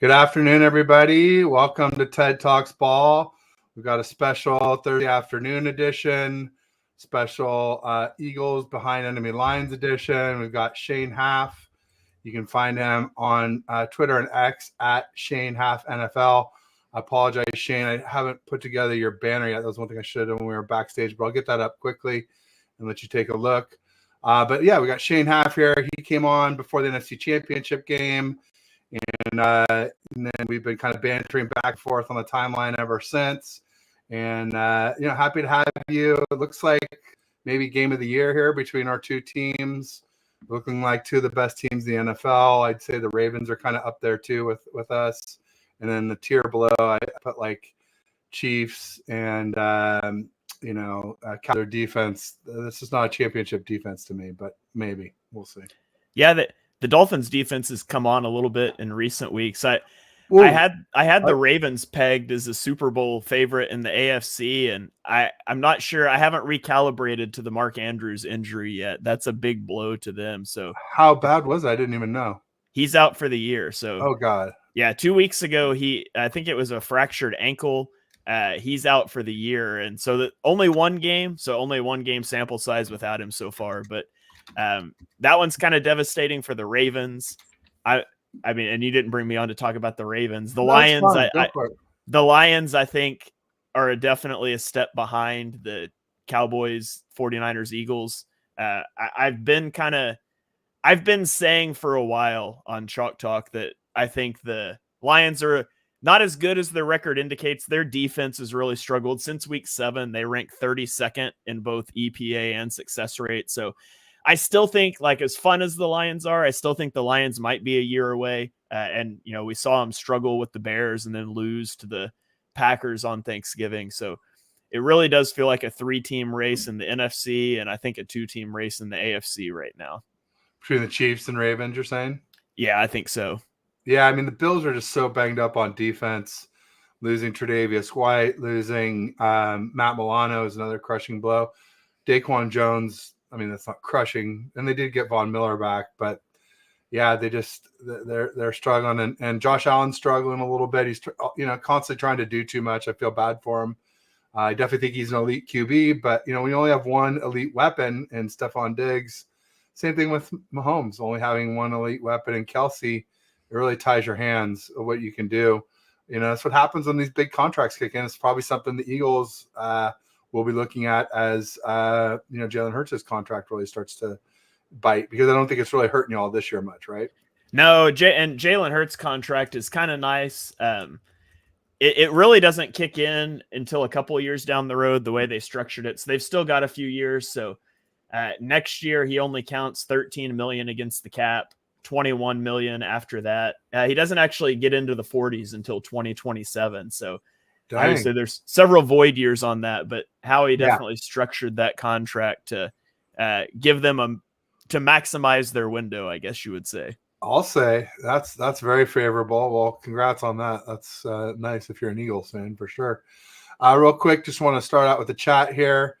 Good afternoon, everybody. Welcome to TED Talks Ball. We've got a special Thursday afternoon edition, special Eagles Behind Enemy Lines edition. We've got Shane Haff. You can find him on Twitter and X at Shane Haff NFL. I apologize, Shane. I haven't put together your banner yet. That was one thing I should have done when we were backstage, but I'll get that up quickly and let you take a look. But yeah, we got Shane Haff here. He came on before the NFC Championship game. And then we've been kind of bantering back and forth on the timeline ever since. And, happy to have you. It looks like maybe game of the year here between our two teams, looking like two of the best teams in the NFL. I'd say the Ravens are kind of up there too with us. And then the tier below, I put like Chiefs and, their defense. This is not a championship defense to me, but maybe we'll see. Yeah, the Dolphins defense has come on a little bit in recent weeks. I had the Ravens pegged as a Super Bowl favorite in the AFC, and I'm not sure. I haven't recalibrated to the Mark Andrews injury yet. That's a big blow to them. So how bad was it? I didn't even know. He's out for the year. So oh god, yeah, 2 weeks ago I think it was a fractured ankle. He's out for the year, and so only one game sample size without him so far, but. That one's kind of devastating for the Ravens. I mean, and you didn't bring me on to talk about the Ravens. The Lions, I think, are definitely a step behind the Cowboys, 49ers, Eagles. I've been saying for a while on Chalk Talk that I think the Lions are not as good as their record indicates. Their defense has really struggled since week 7. They rank 32nd in both EPA and success rate. So I still think, like, as fun as the Lions are, I still think the Lions might be a year away. And we saw them struggle with the Bears and then lose to the Packers on Thanksgiving. So it really does feel like a 3-team race in the NFC, and I think a 2-team race in the AFC right now. Between the Chiefs and Ravens, you're saying? Yeah, I think so. Yeah, I mean, the Bills are just so banged up on defense. Losing Tre'Davious White, losing Matt Milano is another crushing blow. Daquan Jones, I mean, that's not crushing, and they did get Von Miller back, but yeah, they're struggling, and Josh Allen's struggling a little bit. He's constantly trying to do too much. I feel bad for him. I definitely think he's an elite QB, but we only have one elite weapon in Stephon Diggs. Same thing with Mahomes, only having one elite weapon in Kelsey. It really ties your hands of what you can do. That's what happens when these big contracts kick in. It's probably something the Eagles we'll be looking at as Jalen Hurts' contract really starts to bite, because I don't think it's really hurting you all this year much, right? No, and Jalen Hurts' contract is kind of nice. It really doesn't kick in until a couple of years down the road, the way they structured it. So they've still got a few years. So next year he only counts $13 million against the cap, $21 million after that. He doesn't actually get into the 40s until 2027. So obviously there's several void years on that, but Howie definitely structured that contract to give them to maximize their window, I guess you would say. I'll say that's very favorable. Well, congrats on that. That's nice if you're an Eagles fan, for sure. Real quick, just want to start out with the chat here.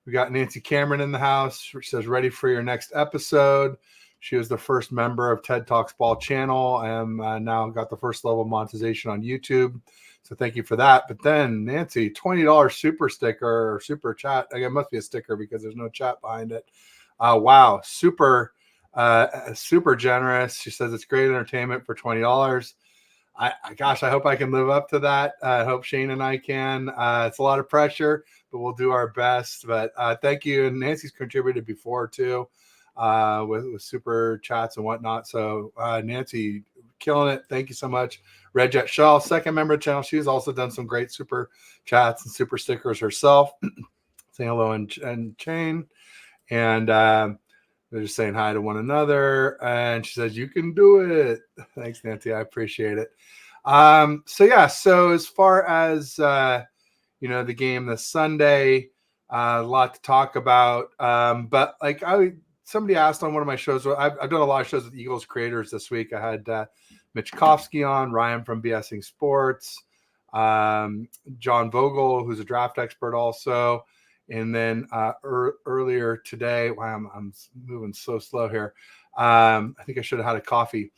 We got Nancy Cameron in the house. She says, ready for your next episode. She was the first member of TED Talks Ball channel. I am now got the first level of monetization on YouTube. So thank you for that. But then Nancy, $20 super sticker or super chat. It must be a sticker because there's no chat behind it. Wow. Super generous. She says it's great entertainment for $20. I hope I can live up to that. I hope Shane and I can. It's a lot of pressure, but we'll do our best. But thank you. And Nancy's contributed before too, with super chats and whatnot. So Nancy, killing it. Thank you so much. Red Jet Shaw, second member of the channel. She's also done some great super chats and super stickers herself. Saying hello and Chain. And they're just saying hi to one another. And she says, you can do it. Thanks, Nancy. I appreciate it. So as far as, the game this Sunday, a lot to talk about. But like somebody asked on one of my shows, I've done a lot of shows with Eagles creators this week. I had Mitch Kofsky on, Ryan from BSing Sports, John Vogel, who's a draft expert also. And then earlier today, wow, I'm moving so slow here. I think I should have had a coffee.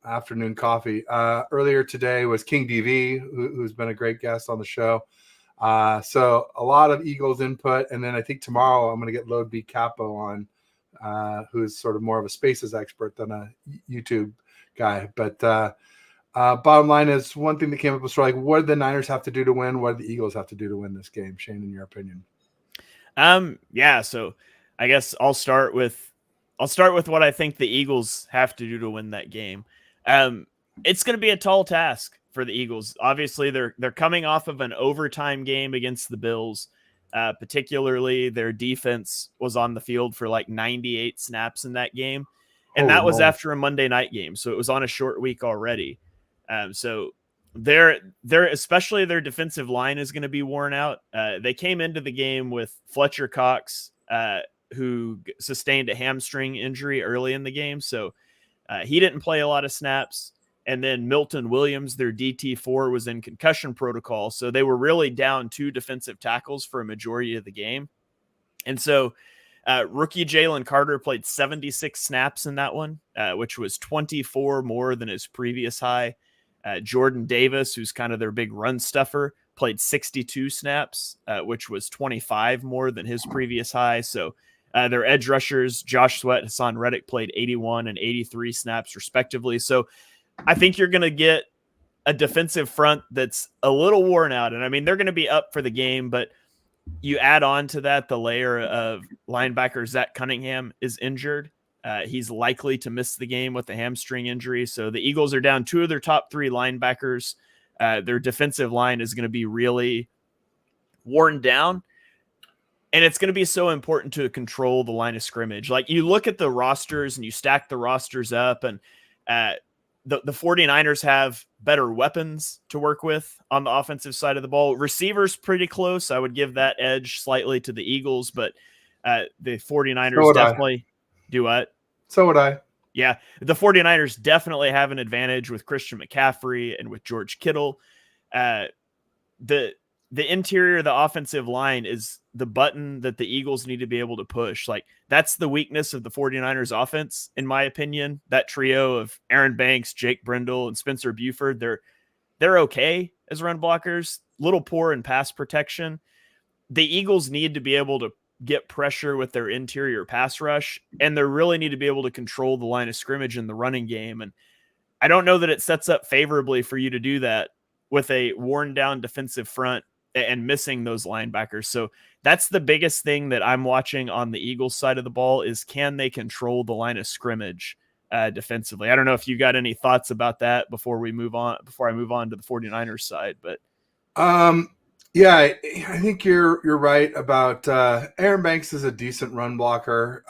afternoon coffee. Earlier today was King DV, who's been a great guest on the show. So a lot of Eagles input. And then I think tomorrow I'm going to get Load B Capo on, who's sort of more of a spaces expert than a YouTube guy. But bottom line is, one thing that came up was like, what do the Niners have to do to win? What do the Eagles have to do to win this game? Shane, in your opinion? Yeah. So I guess I'll start with what I think the Eagles have to do to win that game. It's going to be a tall task for the Eagles. Obviously, they're coming off of an overtime game against the Bills. Particularly, their defense was on the field for like 98 snaps in that game, and that was after a Monday night game, so it was on a short week already. So they're especially their defensive line is going to be worn out. They came into the game with Fletcher Cox, who sustained a hamstring injury early in the game, so he didn't play a lot of snaps. And then Milton Williams, their DT4, was in concussion protocol. So they were really down 2 defensive tackles for a majority of the game. And so rookie Jalen Carter played 76 snaps in that one, which was 24 more than his previous high. Jordan Davis, who's kind of their big run stuffer, played 62 snaps, which was 25 more than his previous high. So their edge rushers, Josh Sweat, Hassan Reddick, played 81 and 83 snaps respectively. So I think you're going to get a defensive front that's a little worn out. And I mean, they're going to be up for the game, but you add on to that the layer of linebacker Zach Cunningham is injured. He's likely to miss the game with a hamstring injury. So the Eagles are down 2 of their top 3 linebackers. Their defensive line is going to be really worn down. And it's going to be so important to control the line of scrimmage. Like, you look at the rosters and you stack the rosters up, and the 49ers have better weapons to work with on the offensive side of the ball. Receivers pretty close. I would give that edge slightly to the Eagles, but the 49ers definitely do what? So would I. Yeah, the 49ers definitely have an advantage with Christian McCaffrey and with George Kittle. The interior of the offensive line is the button that the Eagles need to be able to push. Like, that's the weakness of the 49ers offense, in my opinion. That trio of Aaron Banks, Jake Brindle, and Spencer Buford, they're okay as run blockers, little poor in pass protection. The Eagles need to be able to get pressure with their interior pass rush, and they really need to be able to control the line of scrimmage in the running game. And I don't know that it sets up favorably for you to do that with a worn down defensive front and missing those linebackers. So that's the biggest thing that I'm watching on the Eagles side of the ball is, can they control the line of scrimmage defensively? I don't know if you got any thoughts about that before I move on to the 49ers side, but yeah, I think you're right about Aaron Banks is a decent run blocker.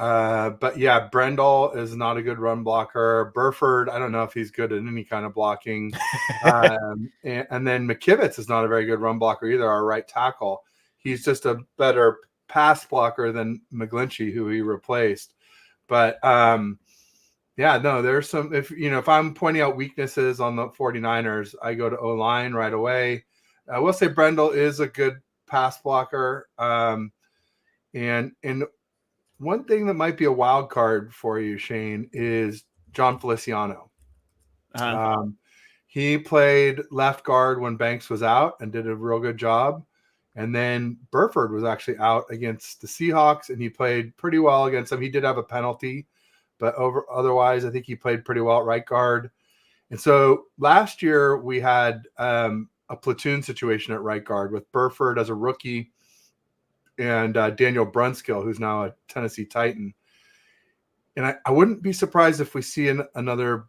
But yeah, Brendel is not a good run blocker. Burford, I don't know if he's good at any kind of blocking. And then McKivitz is not a very good run blocker either, our right tackle. He's just a better pass blocker than McGlinchey, who he replaced. But yeah, no, there's some, if I'm pointing out weaknesses on the 49ers, I go to O-line right away. I will say Brendel is a good pass blocker. And one thing that might be a wild card for you, Shane, is John Feliciano. He played left guard when Banks was out and did a real good job. And then Burford was actually out against the Seahawks, and he played pretty well against them. He did have a penalty, but otherwise, I think he played pretty well at right guard. And so last year we had a platoon situation at right guard with Burford as a rookie and Daniel Brunskill, who's now a Tennessee Titan. And I wouldn't be surprised if we see another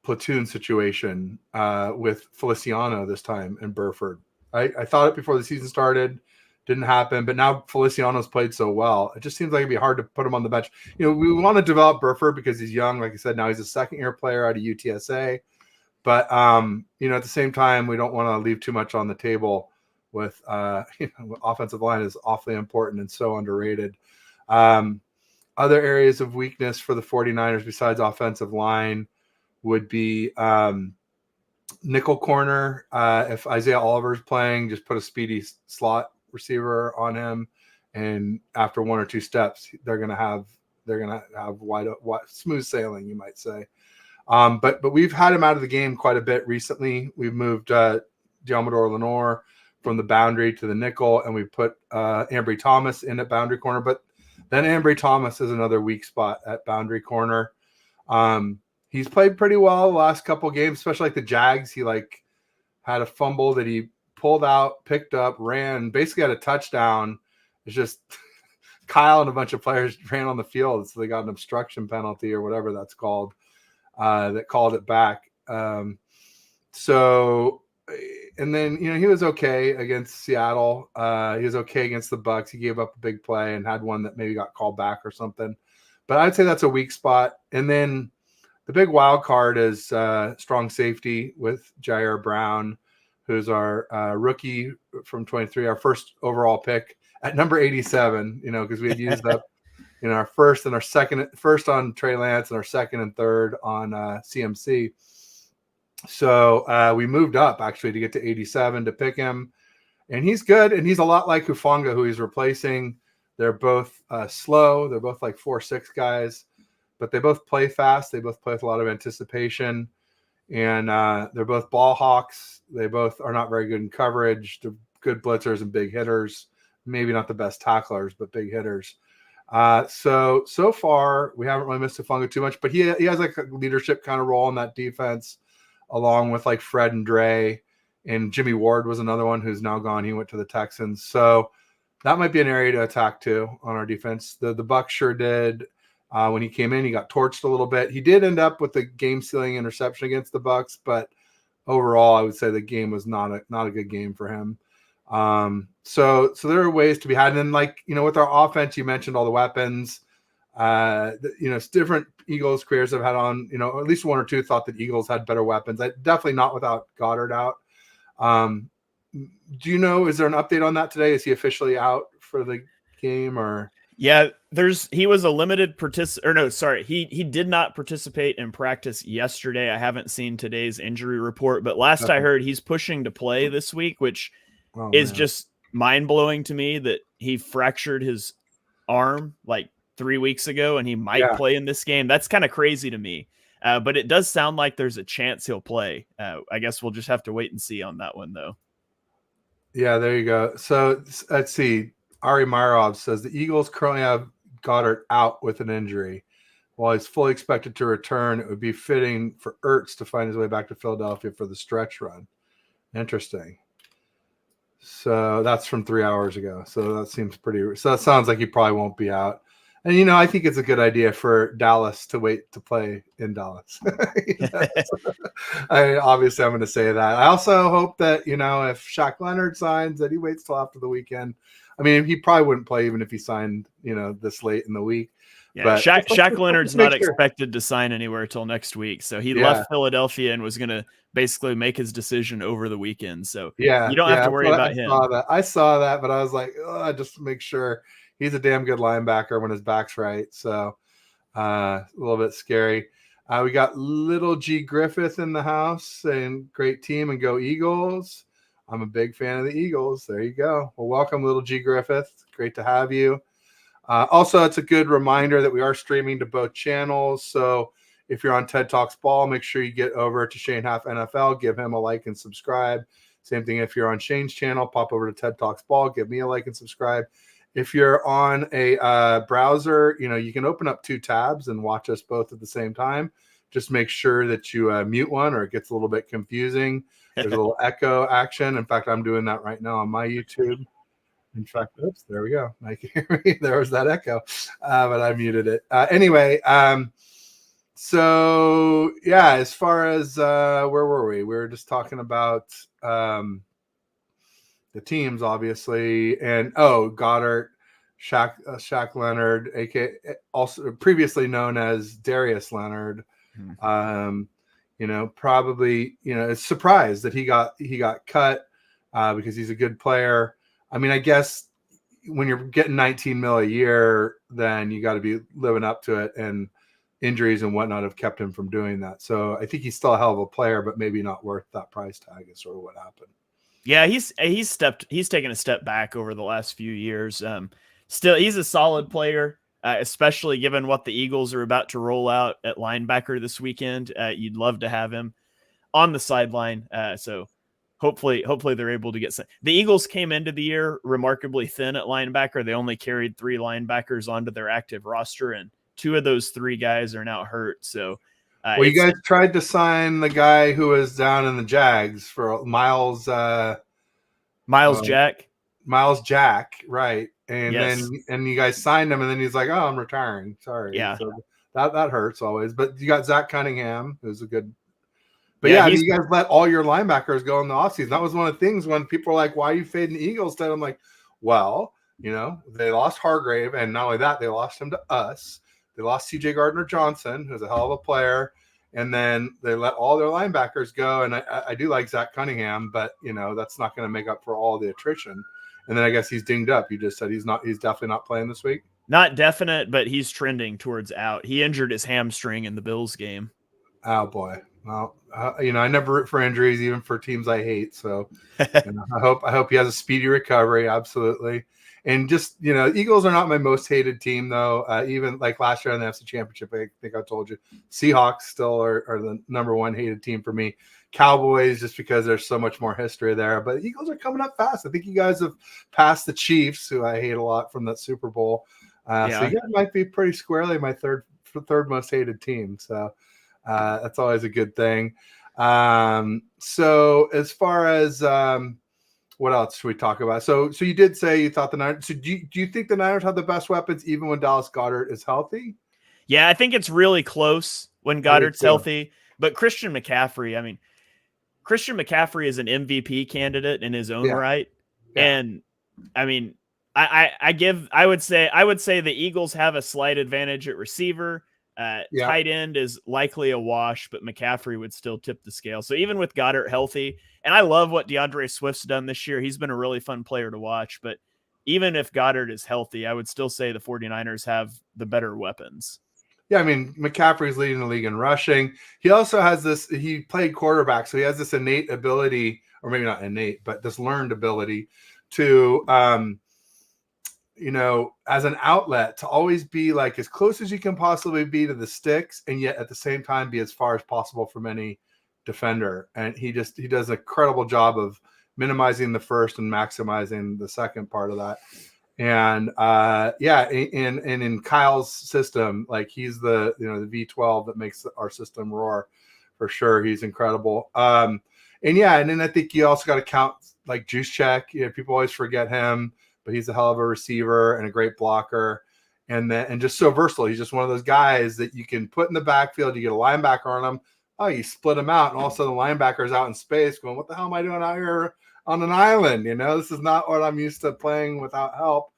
platoon situation with Feliciano this time and Burford. I thought it before the season started, didn't happen, but now Feliciano's played so well. It just seems like it'd be hard to put him on the bench. We want to develop Burford because he's young. Like I said, now he's a second-year player out of UTSA. But, at the same time, we don't want to leave too much on the table with, offensive line is awfully important and so underrated. Other areas of weakness for the 49ers besides offensive line would be nickel corner. If Isaiah Oliver's playing, just put a speedy slot receiver on him. And after 1 or 2 steps, they're going to have wide, smooth sailing, you might say. But we've had him out of the game quite a bit recently. We've moved Diamador Lenore from the boundary to the nickel, and we put Ambry Thomas in at boundary corner. But then Ambry Thomas is another weak spot at boundary corner. He's played pretty well the last couple games, especially like the Jags. He had a fumble that he pulled out, picked up, ran, basically had a touchdown. It's just Kyle and a bunch of players ran on the field, so they got an obstruction penalty or whatever that's called. That called it back. And then, he was okay against Seattle. He was okay against the Bucks. He gave up a big play and had one that maybe got called back or something. But I'd say that's a weak spot. And then the big wild card is strong safety with Jair Brown, who's our rookie from 23, our first overall pick at number 87, because we had used up our first and our second, first on Trey Lance and our second and third on CMC. So we moved up actually to get to 87 to pick him, and he's good. And he's a lot like Hufanga, who he's replacing. They're both slow. They're both like 4.6 guys, but they both play fast. They both play with a lot of anticipation, and they're both ball hawks. They both are not very good in coverage. They're good blitzers and big hitters. Maybe not the best tacklers, but big hitters. So far we haven't really missed Hufanga too much, but he has like a leadership kind of role in that defense, along with like Fred and Dre, and Jimmy Ward was another one who's now gone. He went to the Texans. So that might be an area to attack too on our defense. The Bucs sure did. When he came in, he got torched a little bit. He did end up with the game-sealing interception against the Bucs, but overall, I would say the game was not a good game for him. So there are ways to be had. And then with our offense, you mentioned all the weapons. It's different Eagles careers have had on, at least one or two thought that Eagles had better weapons. Definitely not without Goddard out. Do you know, is there an update on that today? Is he officially out for the game or? Yeah, he was a limited he did not participate in practice yesterday. I haven't seen today's injury report, but last I heard he's pushing to play this week, which is just mind-blowing to me that he fractured his arm like 3 weeks ago and he might play in this game. That's kind of crazy to me. But it does sound like there's a chance he'll play. I guess we'll just have to wait and see on that one, though. Yeah, there you go. So let's see. Ari Myrov says the Eagles currently have Goddard out with an injury. While he's fully expected to return, it would be fitting for Ertz to find his way back to Philadelphia for the stretch run. Interesting. So that's from 3 hours ago. So that seems so that sounds like he probably won't be out. And, I think it's a good idea for Dallas to wait to play in Dallas. Obviously, I'm going to say that. I also hope that, if Shaq Leonard signs, that he waits till after the weekend. I mean, he probably wouldn't play even if he signed, this late in the week. Yeah, but Shaq Leonard's not expected to sign anywhere till next week. So he left Philadelphia and was going to basically make his decision over the weekend. So you don't have to worry about him. I saw that, but I was like, just make sure. He's a damn good linebacker when his back's right. So a little bit scary. We got little G Griffith in the house saying great team and go Eagles. I'm a big fan of the Eagles. There you go. Well, welcome, little G Griffith. Great to have you. Also, it's a good reminder that we are streaming to both channels. So if you're on TED Talks Ball, make sure you get over to Shane Haff NFL, give him a like and subscribe. Same thing if you're on Shane's channel, pop over to TED Talks Ball, give me a like and subscribe. If you're on a browser, you can open up 2 tabs and watch us both at the same time. Just make sure that you mute one or it gets a little bit confusing. There's a little echo action. In fact, I'm doing that right now on my YouTube. In fact, oops, there we go. I can hear me. There was that echo, but I muted it. Anyway, so yeah, as far as where were we? We were just talking about the teams, obviously, and Goddard, Shaq Leonard, aka also previously known as Darius Leonard. Probably, is surprised that he got cut because he's a good player. I mean, I guess when you're getting $19 million a year, then you got to be living up to it, and injuries and whatnot have kept him from doing that. So I think he's still a hell of a player, but maybe not worth that price tag is sort of what happened. Yeah, he's taken a step back over the last few years. Still, he's a solid player. especially given what the Eagles are about to roll out at linebacker this weekend. You'd love to have him on the sideline. So hopefully they're able to get some. The Eagles came into the year remarkably thin at linebacker. They only carried 3 linebackers onto their active roster, and 2 of those 3 guys are now hurt. So, well, you guys tried to sign the guy who was down in the Jags for Miles Jack. Miles Jack, right? And yes. then you guys signed him, and then he's like, "Oh, I'm retiring. Sorry." Yeah. So that hurts always. But you got Zach Cunningham, who's a good. But yeah, you guys let all your linebackers go in the offseason. That was one of the things when people are like, "Why are you fading the Eagles?" I'm like, well, they lost Hargrave, and not only that, they lost him to us. They lost C.J. Gardner-Johnson, who's a hell of a player, and then they let all their linebackers go. And I do like Zach Cunningham, but that's not going to make up for all the attrition. And then I guess he's dinged up. You just said he's definitely not playing this week. Not definite, but he's trending towards out. He injured his hamstring in the Bills game. Oh boy. Well, I never root for injuries, even for teams I hate. So I hope he has a speedy recovery. Absolutely. And just, Eagles are not my most hated team, though. Even like last year in the NFC Championship, I think I told you, Seahawks still are the number 1 hated team for me. Cowboys, just because there's so much more history there. But the Eagles are coming up fast. I think you guys have passed the Chiefs, who I hate a lot from that Super Bowl. So you guys might be pretty squarely my third most hated team. So that's always a good thing. So as far as what else should we talk about? So you did say you thought the Niners. So do you think the Niners have the best weapons even when Dallas Goedert is healthy? Yeah, I think it's really close when Goddard's healthy. But Christian McCaffrey is an MVP candidate in his own right. Yeah. And I mean, I would say the Eagles have a slight advantage at receiver. Tight end is likely a wash, but McCaffrey would still tip the scale. So even with Goddard healthy, and I love what DeAndre Swift's done this year. He's been a really fun player to watch, but even if Goddard is healthy, I would still say the 49ers have the better weapons. Yeah, I mean, McCaffrey's leading the league in rushing. He also has he played quarterback, so he has this innate ability, or maybe not innate, but this learned ability to, as an outlet, to always be like as close as you can possibly be to the sticks, and yet at the same time be as far as possible from any defender. And he does an incredible job of minimizing the first and maximizing the second part of that. And in Kyle's system, like he's the V12 that makes our system roar for sure. He's incredible. And then I think you also got to count like Juice Check. People always forget him, but he's a hell of a receiver and a great blocker, and just so versatile. He's just one of those guys that you can put in the backfield. You get a linebacker on him. Oh, you split him out, and all of a sudden the linebacker's out in space going, what the hell am I doing out here on an island? This is not what I'm used to playing without help.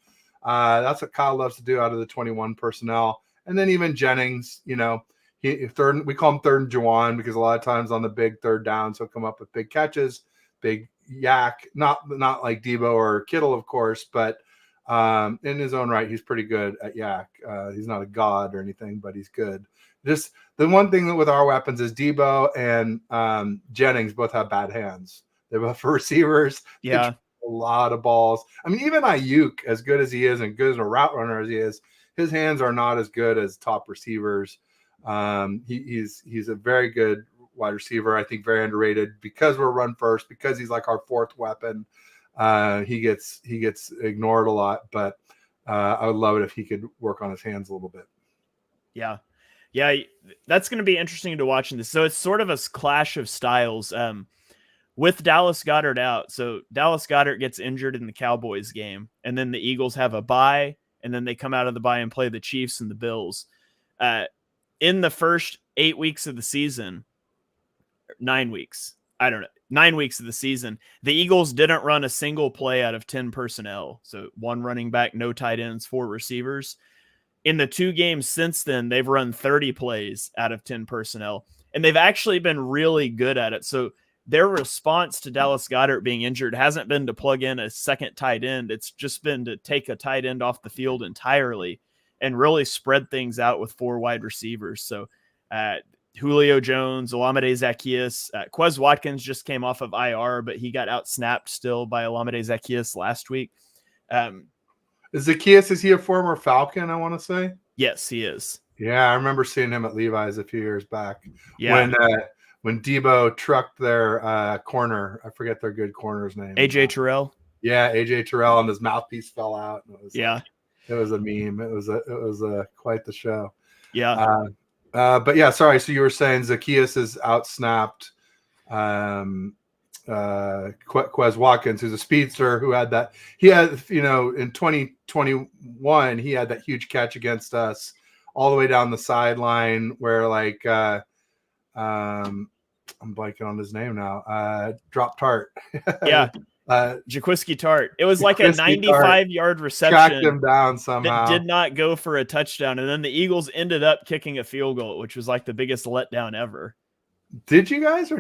That's what Kyle loves to do out of the 21 personnel. And then even Jennings, we call him third and Juwan, because a lot of times on the big third downs, he'll come up with big catches, big yak, not like Debo or Kittle, of course, but in his own right, he's pretty good at yak. He's not a god or anything, but he's good. Just the one thing with our weapons is Debo and Jennings both have bad hands. They're both for receivers. Yeah. A lot of balls. I mean, even Ayuk, as good as he is and good as a route runner as he is, his hands are not as good as top receivers. He's a very good wide receiver. I think very underrated because we're run first, because he's like our fourth weapon. He gets ignored a lot, but I would love it if he could work on his hands a little bit. Yeah. That's going to be interesting to watch in this. So it's sort of a clash of styles. With Dallas Goedert out. So Dallas Goedert gets injured in the Cowboys game, and then the Eagles have a bye, and then they come out of the bye and play the Chiefs and the Bills. In the first 8 weeks of the season, 9 weeks, I don't know, 9 weeks of the season, the Eagles didn't run a single play out of 10 personnel. So 1 running back, no tight ends, 4 receivers. In the 2 games since then, they've run 30 plays out of 10 personnel, and they've actually been really good at it. So their response to Dallas Goedert being injured hasn't been to plug in a second tight end. It's just been to take a tight end off the field entirely and really spread things out with 4 wide receivers. So Julio Jones, Olamide Zaccheaus, Quez Watkins just came off of IR, but he got out snapped still by Olamide Zaccheaus last week. Is Zacchaeus, is he a former Falcon, I want to say? Yes, he is. Yeah, I remember seeing him at Levi's a few years back. Yeah. When Debo trucked their corner. I forget their good corner's name. AJ Terrell. Yeah, AJ Terrell, and his mouthpiece fell out. And it was it was a meme. It was quite the show. Yeah. But yeah, sorry. So you were saying Zacchaeus is outsnapped Quez Watkins, who's a speedster who had that. He had, in 2021, he had that huge catch against us all the way down the sideline where I'm blanking on his name now. Drop Tart. Yeah. Jaquiski Tart. It was like a 95-yard reception. Tracked him down somehow. That did not go for a touchdown. And then the Eagles ended up kicking a field goal, which was like the biggest letdown ever. Did you guys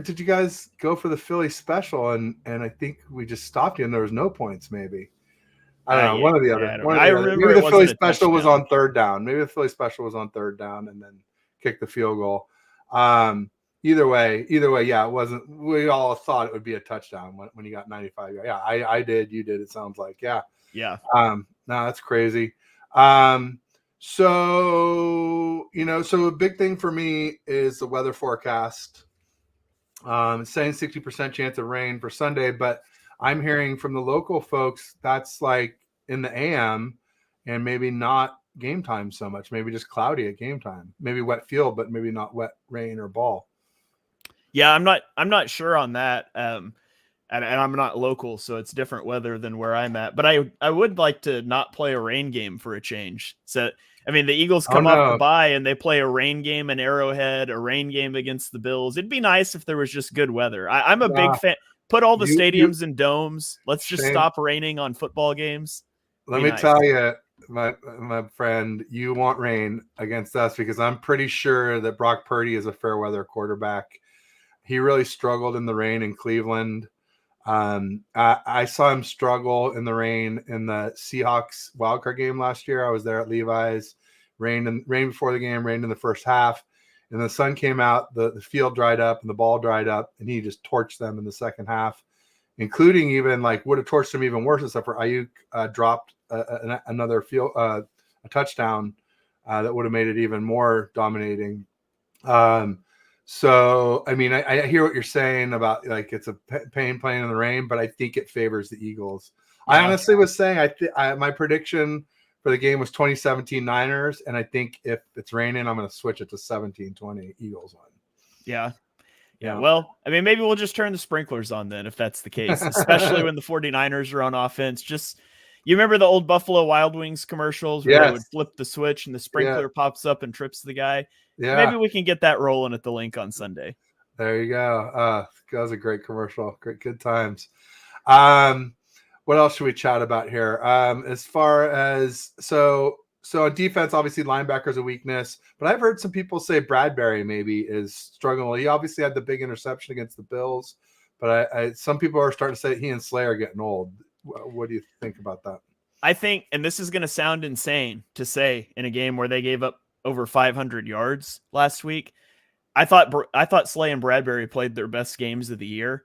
go for the Philly special? And I think we just stopped you and there was no points, maybe. I don't know. One or the other. I remember maybe the Philly special was on third down. Maybe the Philly special was on third down and then kicked the field goal. Either way, yeah, it wasn't. We all thought it would be a touchdown when you got 95 yards. Yeah, I did. You did. It sounds like, yeah. No, that's crazy. So a big thing for me is the weather forecast. Saying 60% chance of rain for Sunday, but I'm hearing from the local folks that's like in the AM and maybe not game time so much. Maybe just cloudy at game time. Maybe wet field, but maybe not wet rain or ball. Yeah, I'm not sure on that. And I'm not local, so it's different weather than where I'm at. But I would like to not play a rain game for a change. So I mean, the Eagles come off the bye and they play a rain game in Arrowhead, a rain game against the Bills. It'd be nice if there was just good weather. I'm a big fan. Put all the stadiums in domes. Let's just stop raining on football games. Let me tell you, my friend, you want rain against us because I'm pretty sure that Brock Purdy is a fair weather quarterback. He really struggled in the rain in Cleveland. I saw him struggle in the rain in the Seahawks wildcard game last year. I was there at Levi's. Rain before the game, rained in the first half, and the sun came out. The field dried up and the ball dried up, and he just torched them in the second half, including even would have torched them even worse except for Ayuk dropped another a touchdown that would have made it even more dominating. So, I mean, I hear what you're saying about it's a pain playing in the rain, but I think it favors the Eagles. Yeah. I honestly was saying my prediction for the game was 2017 Niners, and I think if it's raining, I'm going to switch it to 17-20 Eagles one. Yeah. Well, I mean, maybe we'll just turn the sprinklers on then if that's the case, especially when the 49ers are on offense. You remember the old Buffalo Wild Wings commercials where they would flip the switch and the sprinkler pops up and trips the guy? Yeah. Maybe we can get that rolling at the link on Sunday. There you go. That was a great commercial. Good times. What else should we chat about here? As far as so on defense, obviously linebackers a weakness, but I've heard some people say Bradbury maybe is struggling. He obviously had the big interception against the Bills, but some people are starting to say he and Slay are getting old. What do you think about that? I think, and this is going to sound insane to say in a game where they gave up over 500 yards last week, I thought Slay and Bradbury played their best games of the year.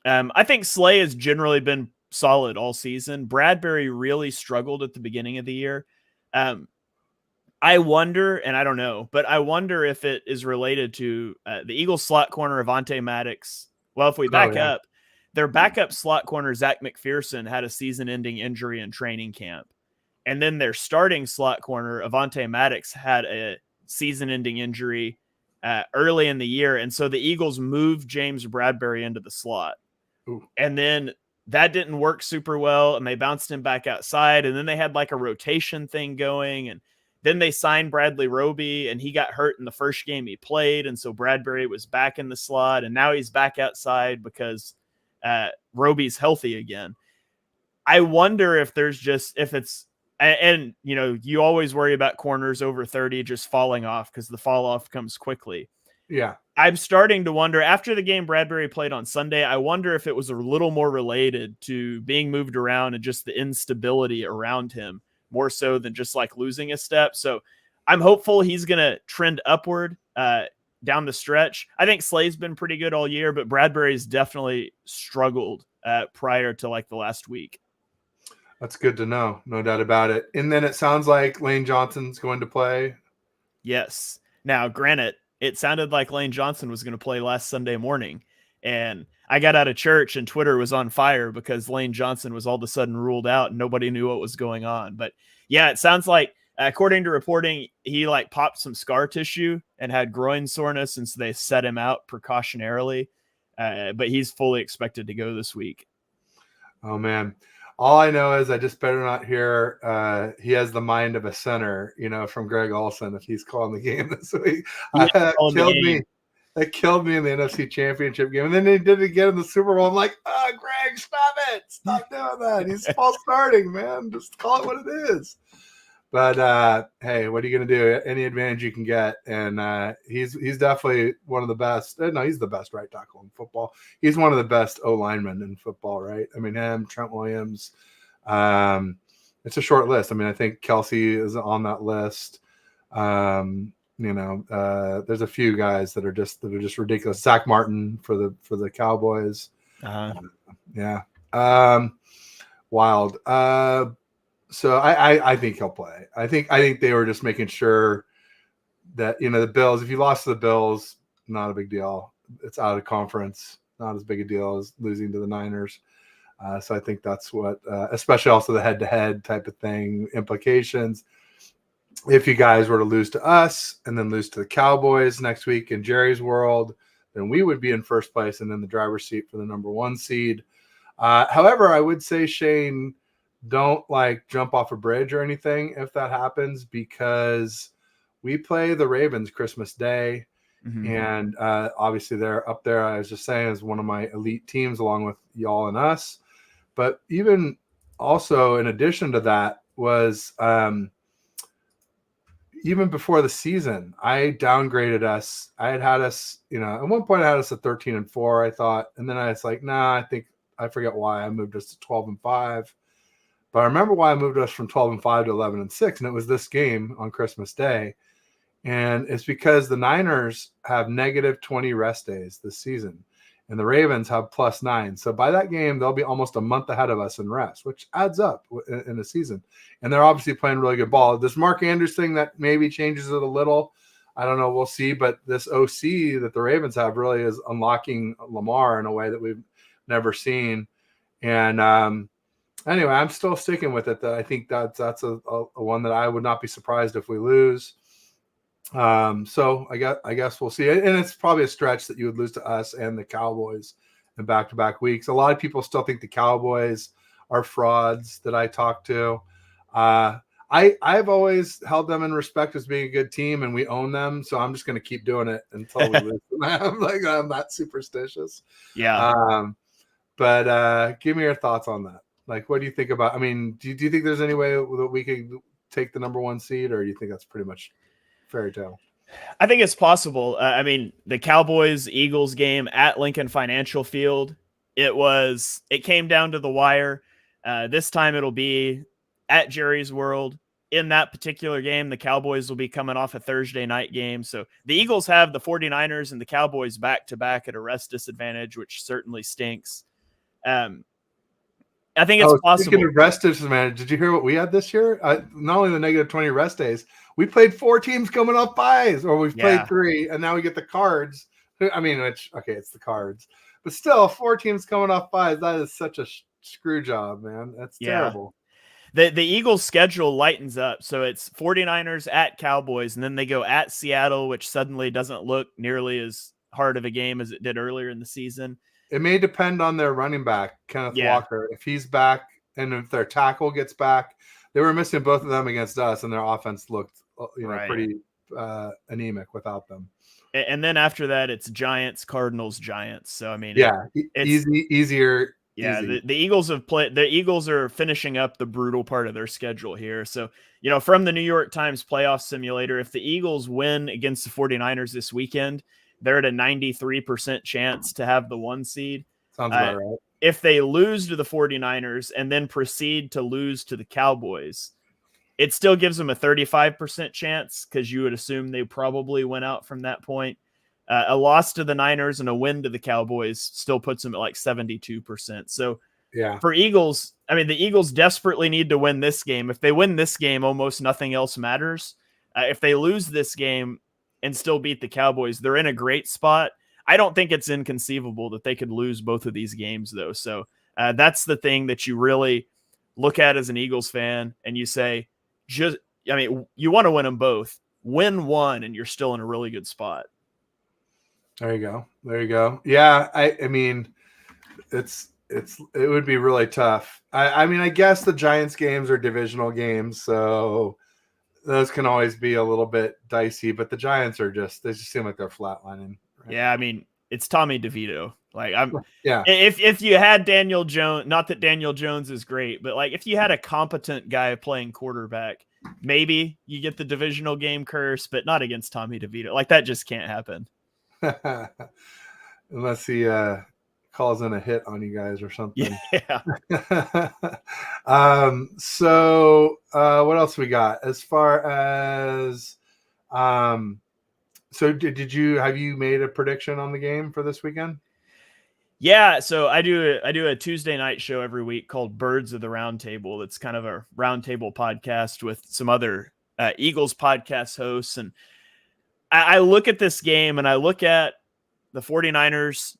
I think Slay has generally been solid all season. Bradbury really struggled at the beginning of the year. I wonder, and I don't know, but I wonder if it is related to the Eagles slot corner Avonte Maddox. Well, if we back up, their backup slot corner Zach McPherson had a season-ending injury in training camp. And then their starting slot corner, Avonte Maddox, had a season-ending injury early in the year. And so the Eagles moved James Bradbury into the slot. Ooh. And then that didn't work super well, and they bounced him back outside. And then they had a rotation thing going. And then they signed Bradley Roby, and he got hurt in the first game he played. And so Bradbury was back in the slot, and now he's back outside because Roby's healthy again. I wonder if it's, and you always worry about corners over 30 just falling off because the fall off comes quickly. Yeah. I'm starting to wonder after the game Bradbury played on Sunday, I wonder if it was a little more related to being moved around and just the instability around him more so than just losing a step. So I'm hopeful he's going to trend upward down the stretch. I think Slay's been pretty good all year, but Bradbury's definitely struggled prior to the last week. That's good to know. No doubt about it. And then it sounds like Lane Johnson's going to play. Yes. Now, granted, it sounded like Lane Johnson was going to play last Sunday morning. And I got out of church and Twitter was on fire because Lane Johnson was all of a sudden ruled out and nobody knew what was going on. But yeah, it sounds like, according to reporting, he like popped some scar tissue and had groin soreness. And so they set him out precautionarily. But he's fully expected to go this week. Oh, man. All I know is I just better not hear he has the mind of a center, from Greg Olson if he's calling the game this week. Killed me. That killed me in the NFC Championship game. And then they did it again in the Super Bowl. I'm like, Greg, stop it. Stop doing that. He's false starting, man. Just call it what it is. But, hey, what are you going to do? Any advantage you can get. And he's definitely one of the best. No, he's the best right tackle in football. He's one of the best O-linemen in football, right? I mean, him, Trent Williams. It's a short list. I mean, I think Kelsey is on that list. There's a few guys that are just ridiculous. Zach Martin for the Cowboys. Yeah. Wild. So I think he'll play. I think they were just making sure that, the Bills, if you lost to the Bills, not a big deal. It's out of conference, not as big a deal as losing to the Niners. So I think that's what, especially also the head-to-head type of thing, implications. If you guys were to lose to us and then lose to the Cowboys next week in Jerry's world, then we would be in first place and in the driver's seat for the number 1 seed. However, I would say, Shane, don't jump off a bridge or anything if that happens, because we play the Ravens Christmas Day. Mm-hmm. And obviously they're up there, I was just saying, as one of my elite teams along with y'all and us. But even also in addition to that was even before the season, I downgraded us. I had us, at one point I had us at 13-4, I thought. And then I was like, nah, I forget why I moved us to 12-5. But I remember why I moved us from 12-5 to 11-6. And it was this game on Christmas Day. And it's because the Niners have negative 20 rest days this season, and the Ravens have +9. So by that game, they'll be almost a month ahead of us in rest, which adds up in the season. And they're obviously playing really good ball. This Mark Andrews thing that maybe changes it a little, I don't know. We'll see. But this OC that the Ravens have really is unlocking Lamar in a way that we've never seen. And anyway, I'm still sticking with it. That I think that's a one that I would not be surprised if we lose. So I guess we'll see. And it's probably a stretch that you would lose to us and the Cowboys in back-to-back weeks. A lot of people still think the Cowboys are frauds that I talk to. I've always held them in respect as being a good team, and we own them. So I'm just going to keep doing it until we lose to them. I'm not superstitious. Yeah. But give me your thoughts on that. What do you think about? I mean, do you think there's any way that we could take the number 1 seed, or do you think that's pretty much fairy tale? I think it's possible. I mean, the Cowboys-Eagles game at Lincoln Financial Field, it came down to the wire. This time it'll be at Jerry's World. In that particular game, the Cowboys will be coming off a Thursday night game. So the Eagles have the 49ers and the Cowboys back-to-back at a rest disadvantage, which certainly stinks. I think it's possible. Speaking of rest disadvantage, did you hear what we had this year? Not only the negative 20 rest days, we played 4 teams coming off byes, or we've played 3, and now we get the Cards. I mean, it's the Cards, but still 4 teams coming off byes. That is such a screw job, man. That's terrible. The Eagles' schedule lightens up, so it's 49ers at Cowboys, and then they go at Seattle, which suddenly doesn't look nearly as hard of a game as it did earlier in the season. It may depend on their running back, Kenneth Walker. If he's back and if their tackle gets back, they were missing both of them against us, and their offense looked, pretty anemic without them. And then after that, it's Giants, Cardinals, Giants. So I mean, it's easier. Yeah, the Eagles have played. The Eagles are finishing up the brutal part of their schedule here. So from the New York Times playoff simulator, if the Eagles win against the 49ers this weekend, they're at a 93% chance to have the 1 seed. Sounds about right. If they lose to the 49ers and then proceed to lose to the Cowboys, it still gives them a 35% chance, because you would assume they probably went out from that point. A loss to the Niners and a win to the Cowboys still puts them at 72%. So Yeah. for Eagles, I mean, the Eagles desperately need to win this game. If they win this game, almost nothing else matters. If they lose this game and still beat the Cowboys, they're in a great spot. I don't think it's inconceivable that they could lose both of these games, though. So that's the thing that you really look at as an Eagles fan, and you say, you want to win them both. Win one, and you're still in a really good spot. There you go. Yeah, I mean, it would be really tough. I mean, I guess the Giants games are divisional games, so those can always be a little bit dicey, but the Giants they just seem like they're flatlining. Right? Yeah, I mean, it's Tommy DeVito. Like yeah. If you had Daniel Jones, not that Daniel Jones is great, but like if you had a competent guy playing quarterback, maybe you get the divisional game curse, but not against Tommy DeVito. Like that just can't happen. Unless he calls in a hit on you guys or something. Yeah. So what else we got as far as so have you made a prediction on the game for this weekend? Yeah, so I do a Tuesday night show every week called Birds of the Round Table. It's kind of a roundtable podcast with some other Eagles podcast hosts. And I look at this game and I look at the 49ers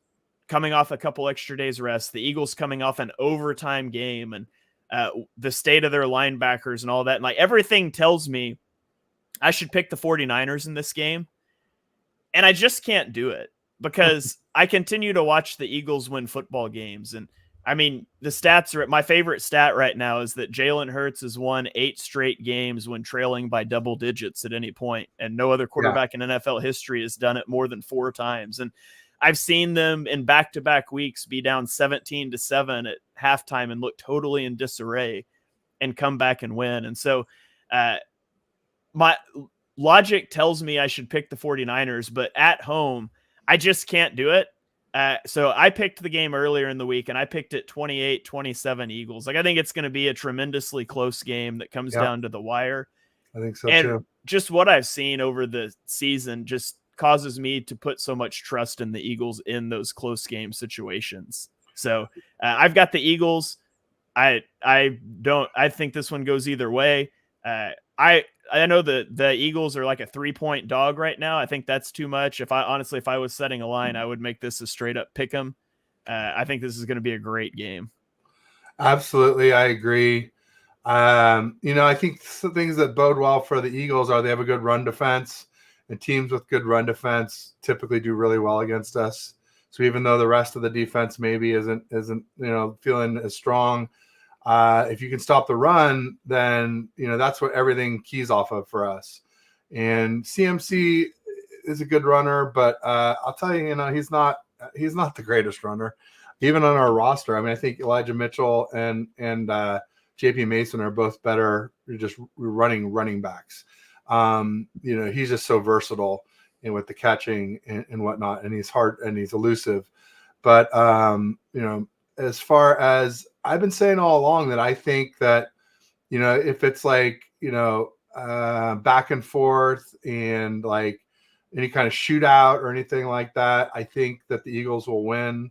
coming off a couple extra days rest, the Eagles coming off an overtime game, and the state of their linebackers and all that. And like everything tells me I should pick the 49ers in this game. And I just can't do it because I continue to watch the Eagles win football games. And I mean, the stats are my favorite stat right now is that Jalen Hurts has won 8 straight games when trailing by double digits at any point. And no other quarterback in NFL history has done it more than 4 times. And I've seen them in back-to-back weeks be down 17-7 at halftime and look totally in disarray and come back and win. And so my logic tells me I should pick the 49ers, but at home, I just can't do it. So I picked the game earlier in the week, and I picked it 28-27 Eagles. Like I think it's going to be a tremendously close game that comes down to the wire. I think so and too. Just what I've seen over the season just causes me to put so much trust in the Eagles in those close game situations. So I've got the Eagles. I think this one goes either way. I know the Eagles are like a 3-point dog right now. I think that's too much. If I was setting a line, I would make this a straight up pick 'em. I think this is going to be a great game. Absolutely. I agree. I think some things that bode well for the Eagles are they have a good run defense, and teams with good run defense typically do really well against us. So even though the rest of the defense maybe isn't feeling as strong, if you can stop the run, then that's what everything keys off of for us. And CMC is a good runner, but I'll tell you, he's not the greatest runner, even on our roster. I mean, I think Elijah Mitchell and JP Mason are both better just running backs. He's just so versatile and with the catching and whatnot, and he's hard and he's elusive. But as far as I've been saying all along that I think that, if it's like, back and forth and like any kind of shootout or anything like that, I think that the Eagles will win.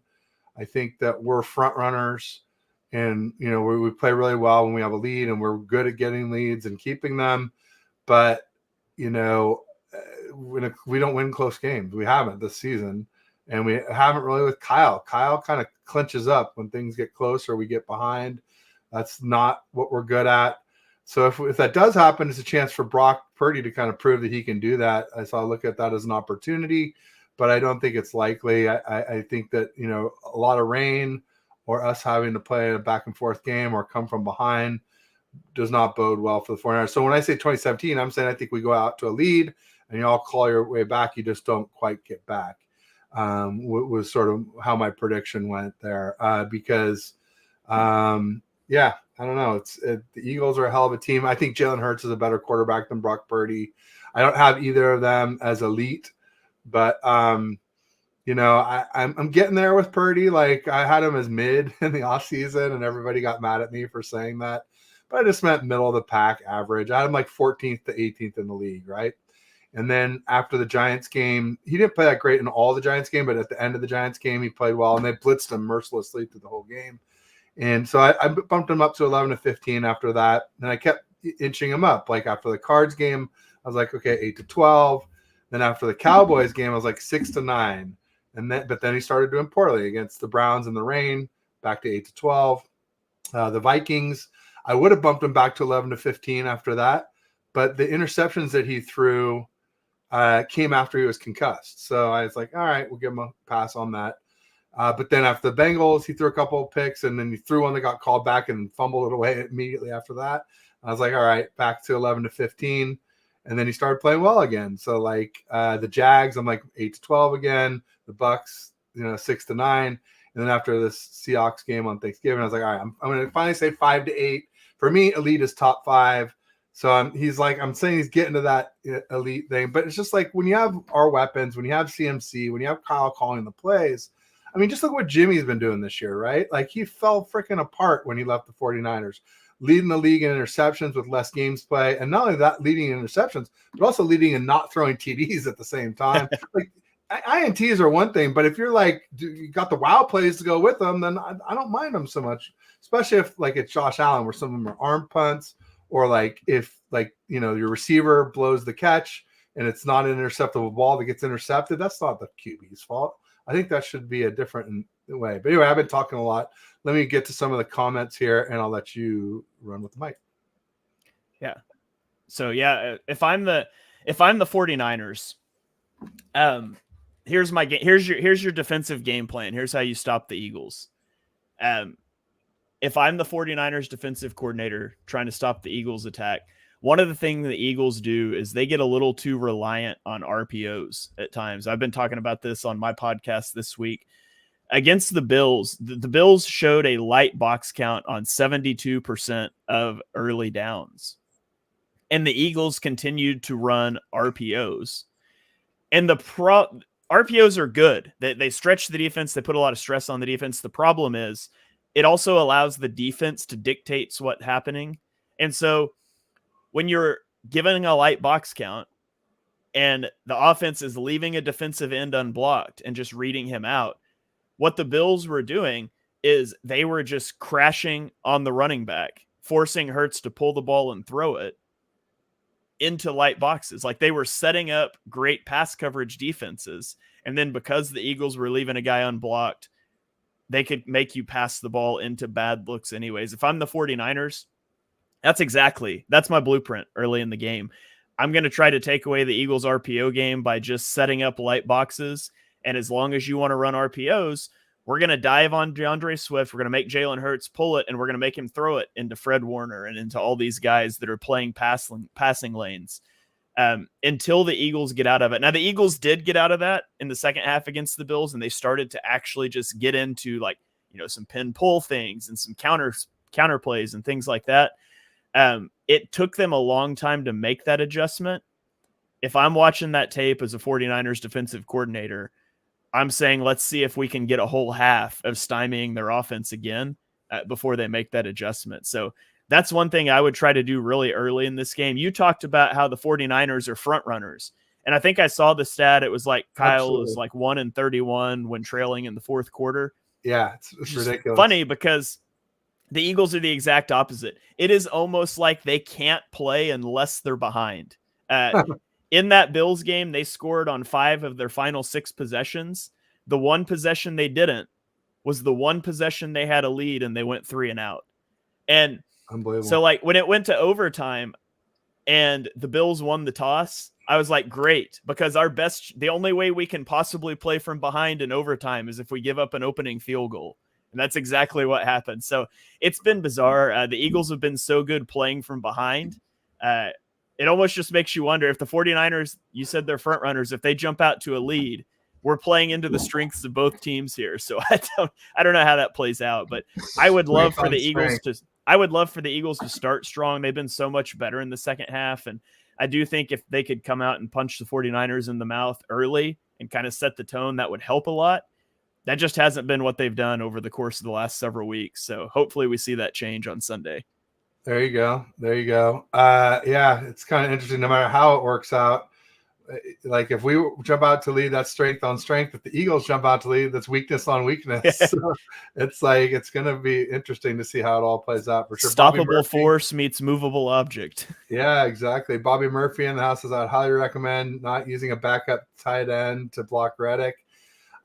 I think that we're front runners and, we play really well when we have a lead and we're good at getting leads and keeping them. But, we don't win close games. We haven't this season. And we haven't really with Kyle. Kyle kind of clinches up when things get close or we get behind. That's not what we're good at. So if that does happen, it's a chance for Brock Purdy to kind of prove that he can do that. So I look at that as an opportunity, but I don't think it's likely. I think that, a lot of rain or us having to play a back and forth game or come from behind does not bode well for the 49ers. So when I say 2017, I'm saying I think we go out to a lead and you all claw your way back. You just don't quite get back. Was sort of how my prediction went there because, I don't know. The Eagles are a hell of a team. I think Jalen Hurts is a better quarterback than Brock Purdy. I don't have either of them as elite, but, I'm getting there with Purdy. Like I had him as mid in the offseason and everybody got mad at me for saying that, but I just meant middle of the pack average. I had him like 14th to 18th in the league. Right. And then after the Giants game, he didn't play that great in all the Giants game, but at the end of the Giants game, he played well, and they blitzed him mercilessly through the whole game. And so I bumped him up to 11 to 15 after that. And I kept inching him up. Like after the Cards game, I was like, okay, 8 to 12. Then after the Cowboys game, I was like 6 to 9. But then he started doing poorly against the Browns in the rain, back to 8 to 12. The Vikings, I would have bumped him back to 11 to 15 after that. But the interceptions that he threw came after he was concussed. So I was like, all right, we'll give him a pass on that. But then after the Bengals, he threw a couple of picks, and then he threw one that got called back and fumbled it away immediately after that. I was like, all right, back to 11 to 15. And then he started playing well again. So like the Jags, I'm like 8 to 12 again. The Bucks, 6 to 9. And then after this Seahawks game on Thanksgiving, I was like, all right, I'm going to finally say 5 to 8. For me, elite is top 5. So I'm saying he's getting to that elite thing. But it's just like when you have our weapons, when you have CMC, when you have Kyle calling the plays, I mean, just look what Jimmy's been doing this year, right? Like he fell freaking apart when he left the 49ers, leading the league in interceptions with less games play. And not only that, leading in interceptions, but also leading in not throwing TDs at the same time. Like INTs are one thing, but if you're like, you got the wow plays to go with them, then I don't mind them so much, especially if like it's Josh Allen, where some of them are arm punts, or like if your receiver blows the catch and it's not an interceptable ball that gets intercepted, that's not the QB's fault. I think that should be a different way. But anyway, I've been talking a lot. Let me get to some of the comments here, and I'll let you run with the mic. Yeah. So yeah, if I'm the 49ers, here's my game. Here's your defensive game plan. Here's how you stop the Eagles. If I'm the 49ers defensive coordinator trying to stop the Eagles attack, one of the things the Eagles do is they get a little too reliant on RPOs at times. I've been talking about this on my podcast this week. Against the Bills, the Bills showed a light box count on 72% of early downs. And the Eagles continued to run RPOs. And RPOs are good. They stretch the defense. They put a lot of stress on the defense. The problem is it also allows the defense to dictate what's happening. And so when you're giving a light box count and the offense is leaving a defensive end unblocked and just reading him out, what the Bills were doing is they were just crashing on the running back, forcing Hurts to pull the ball and throw it into light boxes. Like they were setting up great pass coverage defenses. And then because the Eagles were leaving a guy unblocked, they could make you pass the ball into bad looks anyways. If I'm the 49ers, that's my blueprint early in the game. I'm going to try to take away the Eagles RPO game by just setting up light boxes. And as long as you want to run RPOs, we're going to dive on DeAndre Swift. We're going to make Jalen Hurts pull it, and we're going to make him throw it into Fred Warner and into all these guys that are playing passing lanes until the Eagles get out of it. Now, the Eagles did get out of that in the second half against the Bills, and they started to actually just get into some pin pull things and some counter plays and things like that. It took them a long time to make that adjustment. If I'm watching that tape as a 49ers defensive coordinator, I'm saying, let's see if we can get a whole half of stymieing their offense again before they make that adjustment. So that's one thing I would try to do really early in this game. You talked about how the 49ers are front runners. And I think I saw the stat. It was like Kyle was like 1-31 when trailing in the fourth quarter. Yeah, it's ridiculous. Funny because the Eagles are the exact opposite. It is almost like they can't play unless they're behind. In that Bills game, they scored on 5 of their final 6 possessions. The one possession they didn't was the one possession they had a lead and they went 3 and out. And so like when it went to overtime and the Bills won the toss, I was like, great, because the only way we can possibly play from behind in overtime is if we give up an opening field goal. And that's exactly what happened. So it's been bizarre. The Eagles have been so good playing from behind. It almost just makes you wonder if the 49ers, you said they're front runners, if they jump out to a lead, we're playing into the strengths of both teams here. So I don't know how that plays out, but I would love for the Eagles to start strong. They've been so much better in the second half. And I do think if they could come out and punch the 49ers in the mouth early and kind of set the tone, that would help a lot. That just hasn't been what they've done over the course of the last several weeks. So hopefully we see that change on Sunday. There you go. Yeah, it's kind of interesting. No matter how it works out, like if we jump out to lead, that's strength on strength. If the Eagles jump out to lead, that's weakness on weakness. So it's like it's going to be interesting to see how it all plays out for sure. Stoppable force meets movable object. Yeah, exactly. Bobby Murphy in the house says I'd highly recommend not using a backup tight end to block Reddick.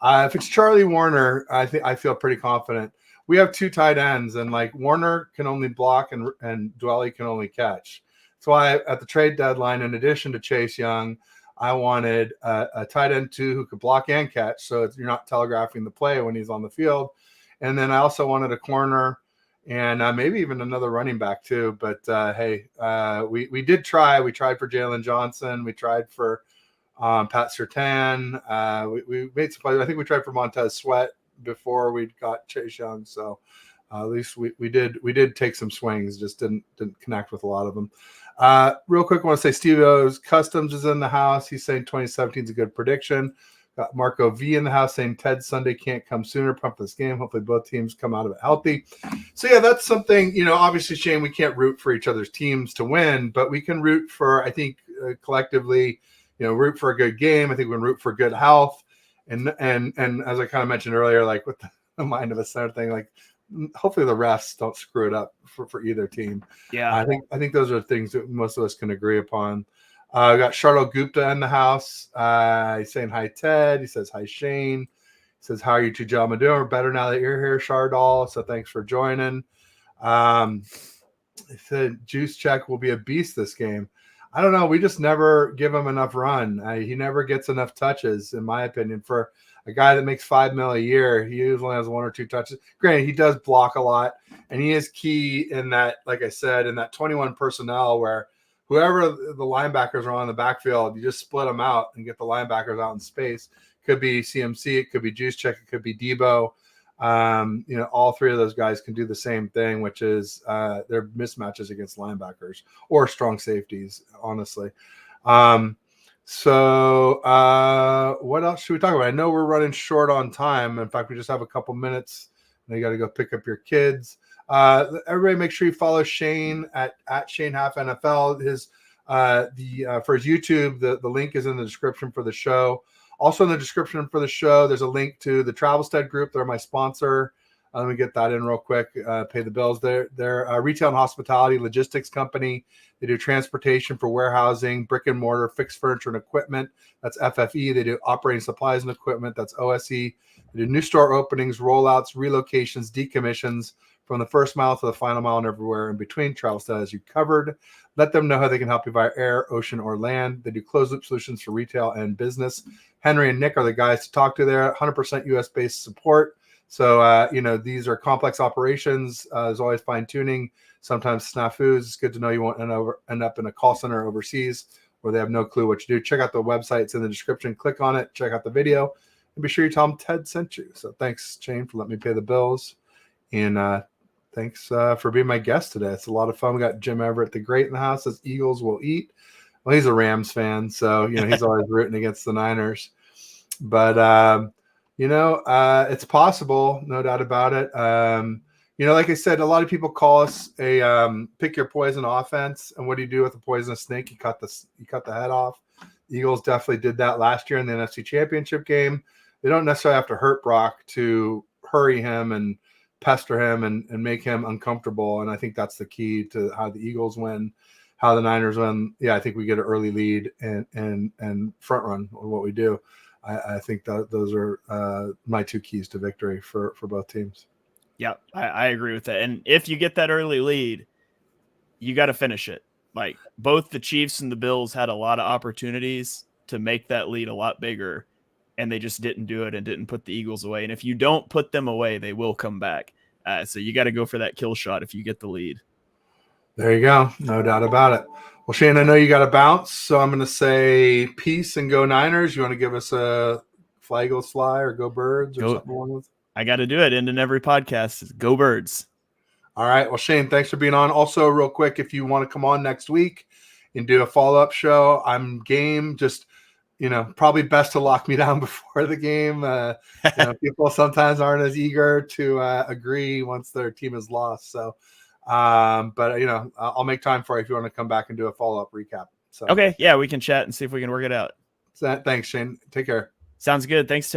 If it's Charlie Warner, I feel pretty confident. We have 2 tight ends, and like Warner can only block and Dwelly can only catch. So at the trade deadline, in addition to Chase Young, I wanted a tight end too who could block and catch, so you're not telegraphing the play when he's on the field. And then I also wanted a corner and maybe even another running back too. But we did try. We tried for Jalen Johnson. We tried for Pat Surtain. We made some plays. I think we tried for Montez Sweat before we got Chase Young. So at least we did take some swings. Just didn't connect with a lot of them. Real quick, I want to say Steve O's Customs is in the house. He's saying 2017 is a good prediction. Got Marco V in the house saying Ted Sunday can't come sooner. Pump this game. Hopefully both teams come out of it healthy. So yeah, that's something, obviously, Shane, we can't root for each other's teams to win, but we can root for, I think, collectively, root for a good game. I think we can root for good health. And as I kind of mentioned earlier, like with the mind of a center thing, like hopefully the refs don't screw it up for either team. Yeah. I think those are things that most of us can agree upon. We got Charlo Gupta in the house. He's saying hi, Ted. He says hi, Shane. He says, how are you two gentlemen doing? We're better now that you're here, Chardal. So thanks for joining. He said Juice Check will be a beast this game. I don't know. We just never give him enough run. He never gets enough touches, in my opinion. For a guy that makes $5 million a year, he usually has 1 or 2 touches. Granted, he does block a lot, and he is key in that, like I said, in that 21 personnel where whoever the linebackers are on the backfield, you just split them out and get the linebackers out in space. Could be CMC, it could be Juice Check, it could be Debo. All 3 of those guys can do the same thing, which is they're mismatches against linebackers or strong safeties, honestly. So what else should we talk about? I know we're running short on time. In fact, we just have a couple minutes and you got to go pick up your kids. Everybody make sure you follow Shane at Shane Haff NFL. For his YouTube, the link is in the description for the show. Also in the description for the show, there's a link to the Travelstead Group. They're my sponsor. Let me get that in real quick. Pay the bills. They're a retail and hospitality logistics company. They do transportation for warehousing, brick and mortar, fixed furniture and equipment. That's FFE. They do operating supplies and equipment. That's OSE. They do new store openings, rollouts, relocations, decommissions from the first mile to the final mile and everywhere in between. Travelstead has you covered. Let them know how they can help you via air, ocean, or land. They do closed loop solutions for retail and business. Henry and Nick are the guys to talk to there. 100% US-based support. So, these are complex operations. There's always fine tuning, sometimes snafus. It's good to know you won't end up in a call center overseas where they have no clue what you do. Check out the website. It's in the description. Click on it. Check out the video. And be sure you tell them Ted sent you. So thanks, Shane, for letting me pay the bills. And thanks for being my guest today. It's a lot of fun. We got Jim Everett the Great in the house. Says Eagles will eat. Well, he's a Rams fan, so he's always rooting against the Niners. But it's possible, no doubt about it. Like I said, a lot of people call us a pick your poison offense. And what do you do with a poisonous snake? You cut the head off. The Eagles definitely did that last year in the NFC Championship game. They don't necessarily have to hurt Brock to hurry him and pester him and make him uncomfortable. And I think that's the key to how the Eagles win. How the Niners win, yeah, I think we get an early lead and front run with what we do. I think that those are my 2 keys to victory for both teams. Yeah, I agree with that. And if you get that early lead, you got to finish it. Like both the Chiefs and the Bills had a lot of opportunities to make that lead a lot bigger, and they just didn't do it and didn't put the Eagles away. And if you don't put them away, they will come back. So you got to go for that kill shot if you get the lead. There you go. No doubt about it. Well, Shane, I know you got to bounce, so I'm going to say peace and go Niners. You want to give us a fly, Eagles fly, or go Birds or something along with? I got to do it. In every podcast, go Birds. All right. Well, Shane, thanks for being on. Also, real quick, if you want to come on next week and do a follow-up show, I'm game. Just, probably best to lock me down before the game. People sometimes aren't as eager to agree once their team is lost. So, I'll make time for you if you want to come back and do a follow-up recap. So okay, yeah, we can chat and see if we can work it out. Thanks, Shane. Take care. Sounds good. Thanks, Ted.